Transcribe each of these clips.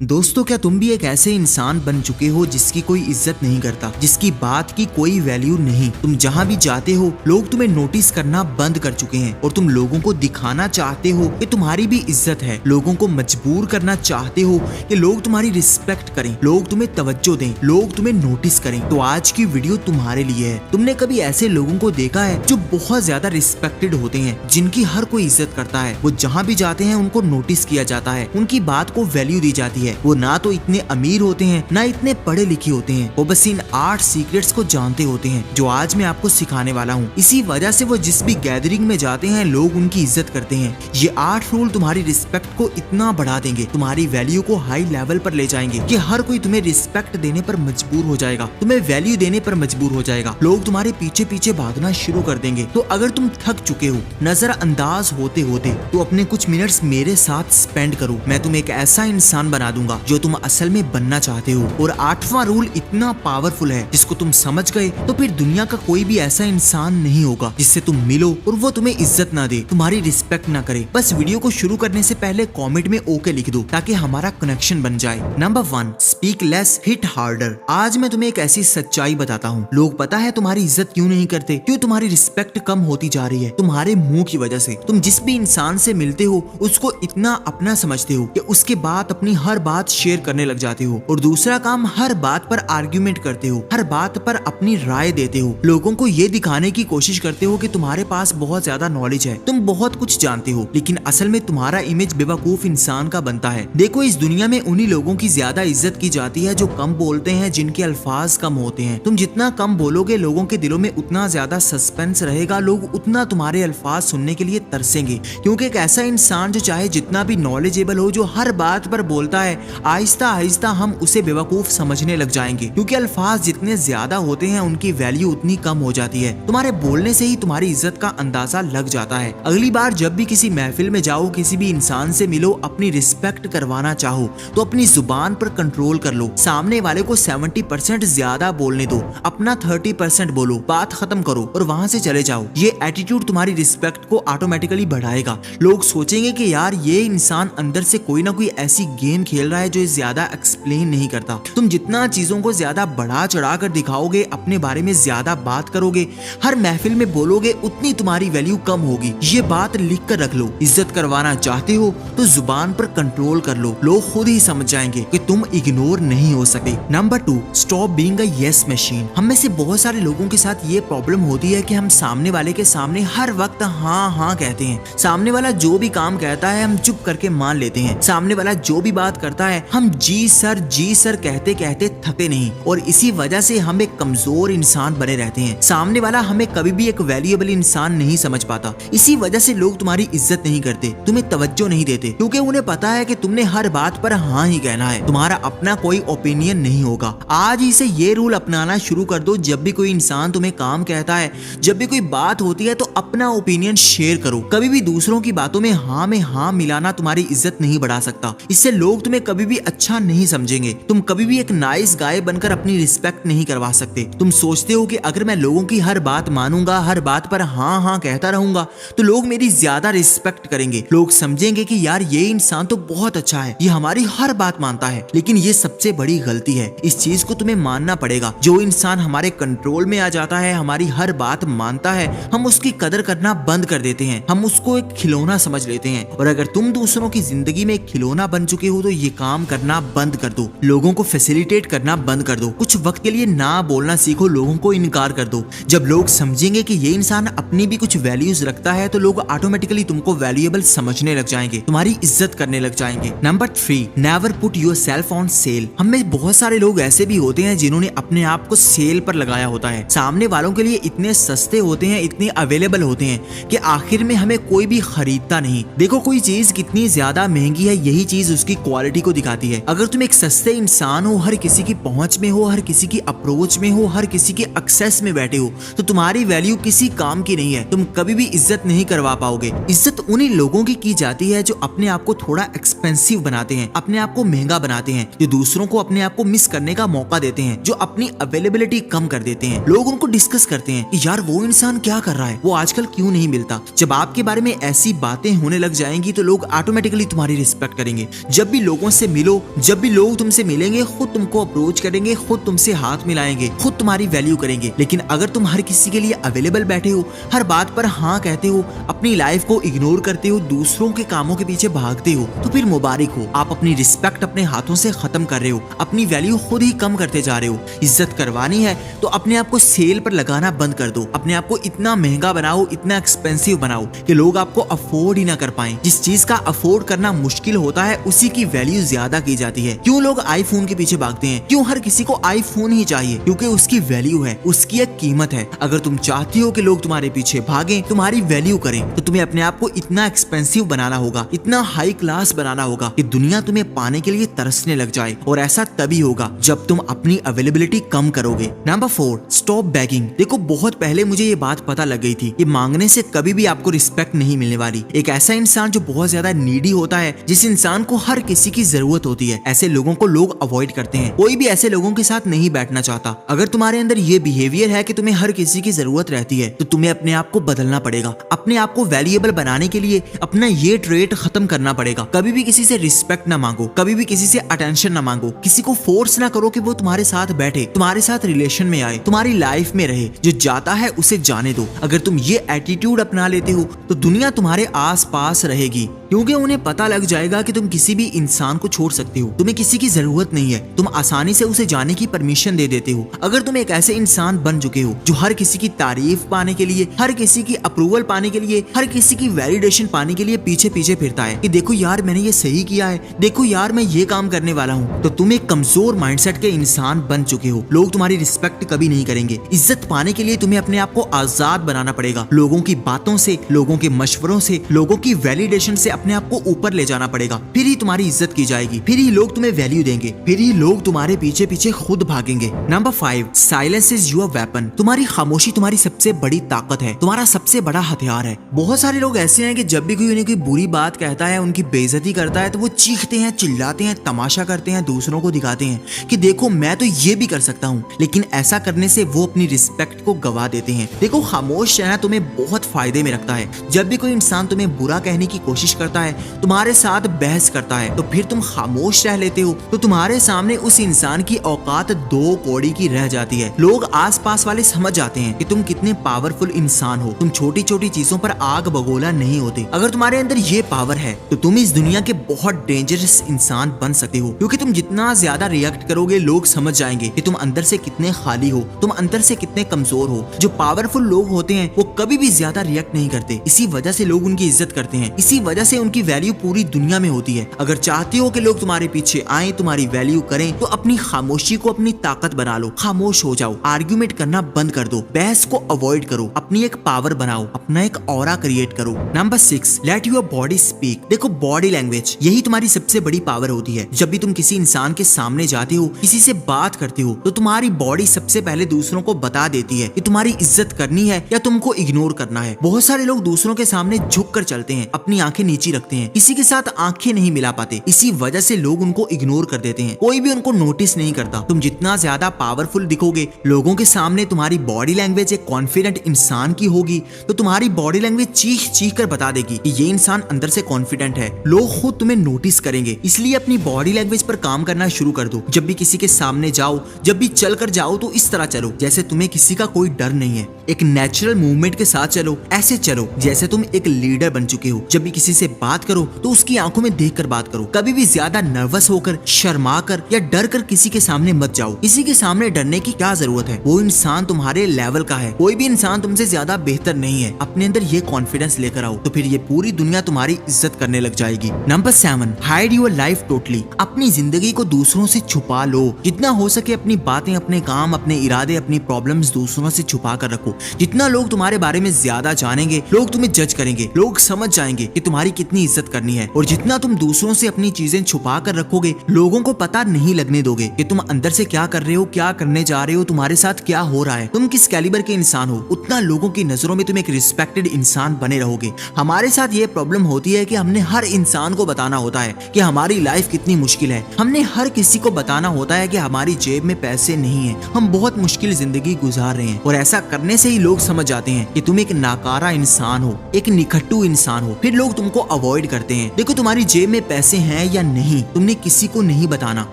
दोस्तों, क्या तुम भी एक ऐसे इंसान बन चुके हो जिसकी कोई इज्जत नहीं करता, जिसकी बात की कोई वैल्यू नहीं। तुम जहाँ भी जाते हो लोग तुम्हें नोटिस करना बंद कर चुके हैं और तुम लोगों को दिखाना चाहते हो कि तुम्हारी भी इज्जत है। लोगों को मजबूर करना चाहते हो कि लोग तुम्हारी रिस्पेक्ट करें, लोग तुम्हें तवज्जो दें, लोग तुम्हें नोटिस करें। तो आज की वीडियो तुम्हारे लिए है। तुमने कभी ऐसे लोगों को देखा है जो बहुत ज्यादा रिस्पेक्टेड होते हैं, जिनकी हर कोई इज्जत करता है। वो जहाँ भी जाते हैं उनको नोटिस किया जाता है, उनकी बात को वैल्यू दी जाती है। वो ना तो इतने अमीर होते हैं ना इतने पढ़े लिखे होते हैं, वो बस इन 8 सीक्रेट्स को जानते होते हैं जो आज मैं आपको सिखाने वाला हूँ। इसी वजह से वो जिस भी गैदरिंग में जाते हैं लोग उनकी इज्जत करते हैं। ये 8 रूल तुम्हारी रिस्पेक्ट को इतना बढ़ा देंगे, तुम्हारी वैल्यू को हाई लेवल पर ले जाएंगे कि हर कोई तुम्हें रिस्पेक्ट देने पर मजबूर हो जाएगा, तुम्हें वैल्यू देने पर मजबूर हो जाएगा। लोग तुम्हारे पीछे पीछे भागना शुरू कर देंगे। तो अगर तुम थक चुके हो नजरअंदाज होते होते तो अपने कुछ मिनट्स मेरे साथ स्पेंड करो। मैं तुम्हें एक ऐसा इंसान बना दूंगा जो तुम असल में बनना चाहते हो। और 8वां रूल इतना पावरफुल है, जिसको तुम समझ गए तो फिर दुनिया का कोई भी ऐसा इंसान नहीं होगा जिससे तुम मिलो और वो तुम्हें इज्जत ना दे, तुम्हारी रिस्पेक्ट ना करे। बस वीडियो को शुरू करने से पहले कमेंट में ओके लिख दो ताकि हमारा कनेक्शन बन जाए। Number 1, speak less, hit harder. आज मैं तुम्हें एक ऐसी सच्चाई बताता हूँ। लोग पता है तुम्हारी इज्जत क्यों नहीं करते, क्यों तुम्हारी रिस्पेक्ट कम होती जा रही है? तुम्हारे मुंह की वजह से। तुम जिस भी इंसान से मिलते हो उसको इतना अपना समझते हो कि उसके बाद अपनी हर बात शेयर करने लग जाते हो। और दूसरा काम, हर बात पर आर्ग्यूमेंट करते हो, हर बात पर अपनी राय देते हो। लोगों को ये दिखाने की कोशिश करते हो कि तुम्हारे पास बहुत ज्यादा नॉलेज है, तुम बहुत कुछ जानते हो, लेकिन असल में तुम्हारा इमेज बेवकूफ इंसान का बनता है। देखो, इस दुनिया में उन्हीं लोगों की ज्यादा इज्जत की जाती है जो कम बोलते हैं, जिनके अल्फाज कम होते हैं। तुम जितना कम बोलोगे लोगों के दिलों में उतना ज्यादा सस्पेंस रहेगा, लोग उतना तुम्हारे अल्फाज सुनने के लिए तरसेंगे। क्योंकि एक ऐसा इंसान जो चाहे जितना भी नॉलेजेबल हो, जो हर बात पर बोलता है, आहिस्ता आहिस्ता हम उसे बेवकूफ समझने लग जाएंगे। क्योंकि अल्फाज जितने ज्यादा होते हैं उनकी वैल्यू उतनी कम हो जाती है। तुम्हारे बोलने से ही तुम्हारी इज्जत का अंदाजा लग जाता है। अगली बार जब भी किसी महफिल में जाओ, किसी भी इंसान से मिलो, अपनी रिस्पेक्ट करवाना चाहो तो अपनी जुबान पर कंट्रोल कर लो। सामने वाले को 70% ज्यादा बोलने दो, अपना 30% बोलो, बात खत्म करो और वहां से चले जाओ। ये एटीट्यूड तुम्हारी रिस्पेक्ट को ऑटोमेटिकली बढ़ाएगा। लोग सोचेंगे कि यार ये इंसान अंदर से कोई ना कोई ऐसी गेम खेल रहा है जो ज्यादा एक्सप्लेन नहीं करता। तुम जितना चीजों को ज्यादा बढ़ा चढ़ा कर दिखाओगे, अपने बारे में ज्यादा बात करोगे, हर महफिल में बोलोगे, उतनी तुम्हारी वैल्यू कम होगी। ये बात लिख कर रख लो। इज्जत करवाना चाहते हो तो जुबान पर कंट्रोल कर लो, लोग खुद ही समझ जाएंगे कि तुम इग्नोर नहीं हो सकते। Number 2, stop being a yes machine. हम में से बहुत सारे लोगों के साथ ये प्रॉब्लम होती है कि हम सामने वाले के सामने हर वक्त हाँ हाँ कहते हैं। सामने वाला जो भी काम कहता है हम चुप करके मान लेते हैं। सामने वाला जो भी बात करता है हम जी सर कहते कहते थकते नहीं। और इसी वजह से हम एक कमजोर इंसान बने रहते हैं। सामने वाला हमें कभी भी एक वैल्यूएबल इंसान नहीं समझ पाता। इसी वजह से लोग तुम्हारी इज्जत नहीं करते, तुम्हें तवज्जो नहीं देते, क्योंकि उन्हें पता है कि तुमने हर बात पर हाँ ही कहना है, तुम्हारा अपना कोई ओपिनियन नहीं होगा। आज ही से ये रूल अपनाना शुरू कर दो। जब भी कोई इंसान तुम्हें काम कहता है, जब भी कोई बात होती है, तो अपना ओपिनियन शेयर करो। कभी भी दूसरों की बातों में हाँ मिलाना तुम्हारी इज्जत नहीं बढ़ा सकता। इससे लोग तुम्हें कभी भी अच्छा नहीं समझेंगे। तुम कभी भी एक नाइस गाय बनकर अपनी रिस्पेक्ट नहीं करवा सकते। तुम सोचते हो कि अगर मैं लोगों की हर बात मानूंगा, हर बात पर हाँ कहता रहूंगा तो लोग मेरी ज्यादा रिस्पेक्ट करेंगे, लोग समझेंगे कि यार ये इंसान तो बहुत अच्छा है, ये हमारी हर बात मानता है। लेकिन ये सबसे बड़ी गलती है। इस चीज को तुम्हें मानना पड़ेगा। जो इंसान हमारे कंट्रोल में आ जाता है, हमारी हर बात मानता है, हम उसकी कदर करना बंद कर देते हैं। हम उसको एक खिलौना समझ लेते हैं। और अगर तुम दूसरों की जिंदगी में एक खिलौना बन चुके हो तो ये काम करना बंद कर दो। लोगों को फैसिलिटेट करना बंद कर दो। कुछ वक्त के लिए ना बोलना सीखो, लोगों को इनकार कर दो। जब लोग समझेंगे कि ये इंसान अपनी भी कुछ वैल्यूज रखता है तो लोग ऑटोमेटिकली तुमको वैल्यूएबल समझने लग जाएंगे, तुम्हारी इज्जत करने लग जाएंगे। Number 3, never put yourself on sale. हम में बहुत सारे लोग ऐसे भी होते हैं जिन्होंने अपने आप को सेल पर लगाया होता है। सामने वालों के लिए इतने सस्ते होते हैं, इतने अवेलेबल होते हैं कि आखिर में हमें कोई भी खरीदता नहीं। देखो, कोई चीज कितनी ज्यादा महंगी है, यही चीज उसकी क्वालिटी को दिखाती है। अगर तुम एक सस्ते इंसान हो, हर किसी की पहुंच में हो, हर किसी की अप्रोच में हो, हर किसी के एक्सेस में बैठे हो, तो तुम्हारी वैल्यू किसी काम की नहीं है। तुम कभी भी इज्जत नहीं करवा पाओगे। इज्जत उन्हीं लोगों की जाती है जो अपने आप को थोड़ा एक्सपेंसिव बनाते हैं, अपने आप को महंगा बनाते हैं, जो दूसरों को अपने आप को मिस करने का मौका देते हैं, जो अपनी अवेलेबिलिटी कम कर देते हैं। लोग उनको डिस्कस करते हैं कि यार वो इंसान क्या कर रहा है, वो आजकल क्यों नहीं मिलता। जब आपके बारे में ऐसी बातें होने लग जाएंगी तो लोग ऑटोमेटिकली तुम्हारी रिस्पेक्ट करेंगे। जब भी लोगों से मिलो, जब भी लोग तुमसे मिलेंगे खुद तुमको अप्रोच करेंगे, खुद तुमसे हाथ मिलाएंगे, खुद तुम्हारी वैल्यू करेंगे। लेकिन अगर तुम हर किसी के लिए अवेलेबल बैठे हो, हर बात पर हाँ कहते हो, अपनी लाइफ को इग्नोर करते हो, दूसरों के कामों के पीछे भागते हो, तो फिर मुबारक हो, आप अपनी रिस्पेक्ट अपने हाथों से खत्म कर रहे हो, अपनी वैल्यू खुद ही कम करते जा रहे हो। इज्जत करवानी है तो अपने आप को सेल पर लगाना बंद कर दो, अपने आप को इतना महंगा बनाओ, इतना एक्सपेंसिव बनाओ कि लोग आपको अफोर्ड ही ना कर पाए। जिस चीज का अफोर्ड करना मुश्किल होता है उसी की वैल्यू ज्यादा की जाती है। क्यों लोग आईफोन के पीछे भागते हैं? क्यों हर किसी को आईफोन ही चाहिए? क्योंकि उसकी वैल्यू है, उसकी एक कीमत है। अगर तुम चाहती हो कि लोग तुम्हारे पीछे भागें, तुम्हारी वैल्यू करें, तो तुम्हें अपने आप को इतना एक्सपेंसिव बनाना होगा, इतना हाई क्लास बनाना होगा कि दुनिया तुम्हें पाने के लिए तरसने लग जाए। और ऐसा तभी होगा जब तुम अपनी अवेलेबिलिटी कम करोगे। Number 4, stop bagging. देखो बहुत पहले मुझे ये बात पता लग गई थी कि मांगने से कभी भी आपको रिस्पेक्ट नहीं मिलने वाली। एक ऐसा इंसान जो बहुत ज्यादा नीडी होता है, जिस इंसान को हर किसी की जरूरत होती है, ऐसे लोगों को लोग अवॉइड करते हैं। कोई भी ऐसे लोगों के साथ नहीं बैठना चाहता। अगर तुम्हारे अंदर ये बिहेवियर है कि तुम्हें हर किसी की जरूरत रहती है, तो तुम्हें अपने आप को बदलना पड़ेगा। अपने आप को वैल्यूएबल बनाने के लिए अपना ये ट्रेट खत्म करना पड़ेगा। कभी भी किसी से रिस्पेक्ट ना मांगो, कभी भी किसी से अटेंशन ना मांगो, किसी को फोर्स ना करो कि वो तुम्हारे साथ बैठे, तुम्हारे साथ रिलेशन में आए, तुम्हारी लाइफ में रहे। जो जाता है उसे जाने दो। अगर तुम ये एटीट्यूड अपना लेते हो तो दुनिया तुम्हारे आस पास रहेगी, क्योंकि उन्हें पता लग जाएगा कि तुम किसी भी इंसान को छोड़ सकते हो, तुम्हें किसी की जरूरत नहीं है, तुम आसानी से उसे जाने की परमिशन दे देते हो। अगर तुम एक ऐसे इंसान बन चुके हो जो हर किसी की तारीफ पाने के लिए, हर किसी की अप्रूवल पाने के लिए, हर किसी की वैलिडेशन पाने के लिए पीछे पीछे फिरता है कि देखो यार मैंने ये सही किया है, देखो यार मैं ये काम करने वाला हूँ, तो तुम एक कमजोर माइंडसेट के इंसान बन चुके हो। लोग तुम्हारी रिस्पेक्ट कभी नहीं करेंगे। इज्जत पाने के लिए तुम्हें अपने आप को आजाद बनाना पड़ेगा। लोगों की बातों से, लोगों के मशवरों से, लोगों की वैलिडेशन से अपने आप को ऊपर ले जाना पड़ेगा। फिर ही तुम्हारी इज्जत की जाएगी, फिर ही लोग तुम्हें वैल्यू देंगे, फिर ही लोग तुम्हारे पीछे पीछे खुद भागेंगे। Number 5, silence is your weapon. तुम्हारी खामोशी तुम्हारी सबसे बड़ी ताकत है, तुम्हारा सबसे बड़ा हथियार है। बहुत सारे लोग ऐसे हैं कि जब भी कोई उन्हें कोई बुरी बात कहता है, उनकी बेइज्जती करता है, तो वो चीखते हैं, चिल्लाते हैं, तमाशा करते हैं, दूसरों को दिखाते हैं कि देखो मैं तो ये भी कर सकता हूँ। लेकिन ऐसा करने से वो अपनी रिस्पेक्ट को गवा देते हैं। देखो खामोश रहना तुम्हें बहुत फायदे में रखता है। जब भी कोई इंसान तुम्हें बुरा कहने की कोशिश करता है, तुम्हारे साथ बहस करता है, तो फिर तुम खामोश रह लेते हो, तो तुम्हारे सामने उस इंसान की औकात 2 कौड़ी की रह जाती है। लोग आसपास वाले समझ जाते हैं कि तुम कितने पावरफुल इंसान हो। तुम छोटी छोटी चीजों पर आग बगोला नहीं होते। अगर तुम्हारे अंदर ये पावर है तो तुम इस दुनिया के बहुत डेंजरस इंसान बन सकते हो, क्योंकि तुम जितना ज्यादा रिएक्ट करोगे लोग समझ जाएंगे कि तुम अंदर से कितने खाली हो, तुम अंदर से कितने कमजोर हो। जो पावरफुल लोग होते हैं वो कभी भी ज्यादा रिएक्ट नहीं करते। इसी वजह से लोग उनकी इज्जत करते हैं, इसी वजह से उनकी वैल्यू पूरी दुनिया में होती है। अगर चाहते हो कि लोग तुम्हारे पीछे आए, तुम्हारी वैल्यू करें, तो अपनी खामोशी को अपनी ताकत बना लो। खामोश हो जाओ, आर्ग्यूमेंट करना बंद कर दो, बहस को अवॉइड करो, अपनी एक पावर बनाओ, अपना एक ऑरा क्रिएट करो। Number 6, let your body speak. देखो बॉडी लैंग्वेज यही तुम्हारी सबसे बड़ी पावर होती है। जब भी तुम किसी इंसान के सामने जाते हो, किसी से बात करते हो, तो तुम्हारी बॉडी सबसे पहले दूसरों को बता देती है कि तुम्हारी इज्जत करनी है या तुमको इग्नोर करना है। बहुत सारे लोग दूसरों के सामने झुक कर चलते हैं, अपनी आंखें नीची रखते हैं, किसी के साथ आंखें नहीं मिला पाते। इसी वजह से लोग उनको इग्नोर कर देते हैं, कोई भी उनको नोटिस नहीं करता। तुम जितना ज्यादा पावरफुल दिखोगे लोगों के सामने, तुम्हारी बॉडी लैंग्वेज एक कॉन्फिडेंट इंसान की होगी, तो तुम्हारी बॉडी लैंग्वेज चीख चीख कर बता देगी कि ये इंसान अंदर से कॉन्फिडेंट है। लोग खुद तुम्हें नोटिस करेंगे। इसलिए अपनी बॉडी लैंग्वेज पर काम करना शुरू कर दो। जब भी किसी के सामने जाओ, जब भी चल कर जाओ, तो इस तरह चलो जैसे तुम्हें किसी का कोई डर नहीं है। एक नेचुरल मूवमेंट के साथ चलो, ऐसे चलो जैसे तुम एक लीडर बन चुके हो। जब भी किसी से बात करो तो उसकी आंखों में देखकर बात करो। कभी भी ज्यादा नर्वस होकर, शर्मा कर या डर कर किसी के सामने मत जाओ। किसी के सामने डरने की क्या जरूरत है? वो इंसान तुम्हारे लेवल का है, कोई भी इंसान तुमसे ज्यादा बेहतर नहीं है। अपने अंदर ये कॉन्फिडेंस लेकर आओ, तो फिर ये पूरी दुनिया तुम्हारी इज्जत करने लग जाएगी। Number 7, hide your life totally. अपनी जिंदगी को दूसरों से छुपा लो। जितना हो सके अपनी बातें, अपने काम, अपने इरादे, अपनी प्रॉब्लम्स दूसरों से छुपा कर रखो। जितना लोग तुम्हारे बारे में ज्यादा जानेंगे, लोग तुम्हें जज करेंगे, लोग समझ जाएंगे कि तुम्हारी कितनी इज्जत करनी है। और जितना तुम दूसरों से अपनी चीजें छुपा कर रखोगे, लोगों को पता नहीं लगने दोगे कि तुम अंदर से क्या कर रहे हो, क्या करने जा रहे हो, तुम्हारे साथ क्या हो रहा है, तुम किस कैलिबर के इंसान हो, उतना लोगों की नजरों में तुम एक रिस्पेक्टेड इंसान बने रहोगे। हमारे साथ ये प्रॉब्लम होती है कि हमने हर इंसान को बताना होता है कि हमारी लाइफ कितनी मुश्किल है। हमने हर किसी को बताना होता है कि हमारी जेब में पैसे नहीं है, हम बहुत मुश्किल जिंदगी गुजार रहे हैं। और ऐसा करने से ही लोग समझ जाते हैं कि तुम एक नाकारा इंसान हो, एक निकट्टू इंसान हो। फिर लोग तुमको अवॉइड करते हैं। देखो तुम्हारी जेब में पैसे हैं या या नहीं तुमने किसी को नहीं बताना।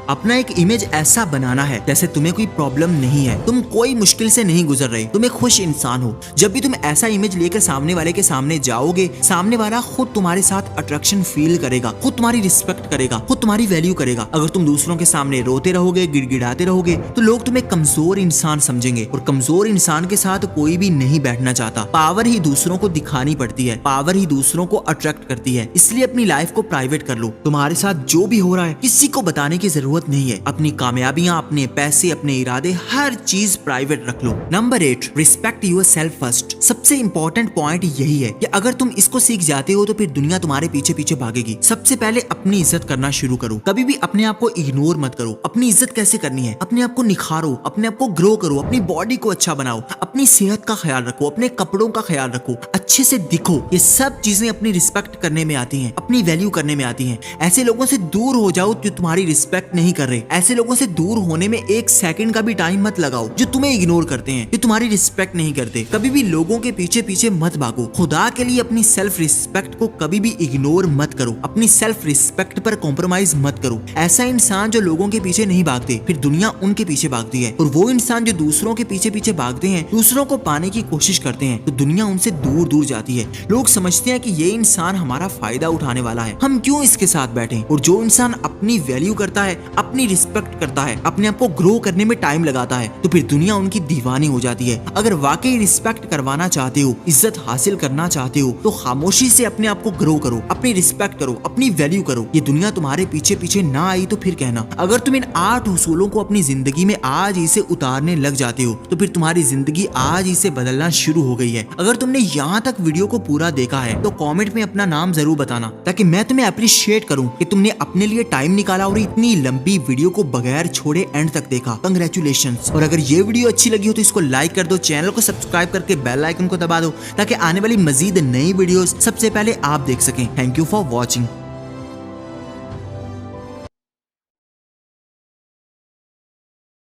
अपना एक इमेज ऐसा बनाना है जैसे तुम्हें कोई प्रॉब्लम नहीं है, तुम कोई मुश्किल से नहीं गुजर रहे, तुम एक खुश इंसान हो। जब भी तुम ऐसा इमेज लेकर सामने वाले के सामने जाओगे, सामने वाला खुद तुम्हारे साथ अट्रैक्शन फील करेगा, खुद तुम्हारी रिस्पेक्ट करेगा, खुद तुम्हारी वैल्यू करेगा। अगर तुम दूसरों के सामने रोते रहोगे, गिड़गिड़ाते रहोगे, तो लोग तुम्हें कमजोर इंसान समझेंगे और कमजोर इंसान के साथ कोई भी नहीं बैठना चाहता। पावर ही दूसरों को दिखानी पड़ती है, पावर ही दूसरों को अट्रैक्ट करती है। इसलिए अपनी लाइफ को प्राइवेट कर लो। तुम्हारे साथ जो भी हो रहा है किसी को बताने की जरूरत नहीं है। अपनी कामयाबियां, अपने पैसे, अपने इरादे, हर चीज प्राइवेट रख लो। Number 8, respect yourself first. सबसे इंपॉर्टेंट पॉइंट यही है कि अगर तुम इसको सीख जाते हो तो फिर दुनिया तुम्हारे पीछे पीछे भागेगी। सबसे पहले अपनी इज्जत करना शुरू करो। कभी भी अपने आप को इग्नोर मत करो। अपनी इज्जत कैसे करनी है? अपने आप को निखारो, अपने आप को ग्रो करो, अपनी बॉडी को अच्छा बनाओ, अपनी सेहत का ख्याल रखो, अपने कपड़ों का ख्याल रखो, अच्छे से दिखो। ये सब चीजें अपनी रिस्पेक्ट करने में आती हैं, अपनी वैल्यू करने में आती हैं। ऐसे लोगों से दूर हो जाओ जो तुम्हारी रिस्पेक्ट नहीं कर रहे। ऐसे लोगों से दूर होने में एक सेकंड का भी टाइम मत लगाओ जो तुम्हें इग्नोर करते हैं, जो तुम्हारी रिस्पेक्ट नहीं करते। कभी भी लोगों के पीछे पीछे मत भागो। खुदा के लिए अपनी सेल्फ रिस्पेक्ट को कभी भी इग्नोर मत करो। अपनी सेल्फ रिस्पेक्ट पर कॉम्प्रोमाइज मत करो। ऐसा इंसान जो लोगों के पीछे नहीं भागते, फिर दुनिया उनके पीछे भागती है। और वो इंसान जो दूसरों के पीछे पीछे भागते हैं, दूसरों को पाने की कोशिश करते हैं, तो दुनिया उनसे दूर दूर जाती है। लोग समझते हैं कि ये इंसान हमारा फायदा उठाने वाला है, हम क्यों इसके साथ बैठे। और जो इंसान अपनी वैल्यू करता है, अपनी रिस्पेक्ट करता है, अपने आप को ग्रो करने में टाइम लगाता है, तो फिर दुनिया उनकी दीवानी हो जाती है। अगर वाकई रिस्पेक्ट करवाना चाहते हो, इज्जत हासिल करना चाहते हो, तो खामोशी से अपने आप को ग्रो करो, अपनी रिस्पेक्ट करो, अपनी वैल्यू करो। ये दुनिया तुम्हारे पीछे पीछे ना आई तो फिर कहना। अगर तुम इन 8 उसूलों को अपनी जिंदगी में आज ही से उतारने लग जाते हो, तो फिर तुम्हारी जिंदगी आज ही से बदलना शुरू हो गई है। अगर तुमने यहाँ तक वीडियो को पूरा देखा है तो कमेंट में अपना नाम जरूर बताना, ताकि मैं तुम्हें अप्रिशिएट करूं कि तुमने अपने लिए टाइम निकाला और इतनी लंबी वीडियो को बगैर छोड़े एंड तक देखा। कांग्रेचुलेशंस। और अगर ये वीडियो अच्छी लगी हो तो इसको लाइक कर दो, चैनल को सब्सक्राइब करके बेल आइकन को दबा दो, ताकि आने वाली मजीद नई वीडियोस सबसे पहले आप देख सकें। Thank you for watching.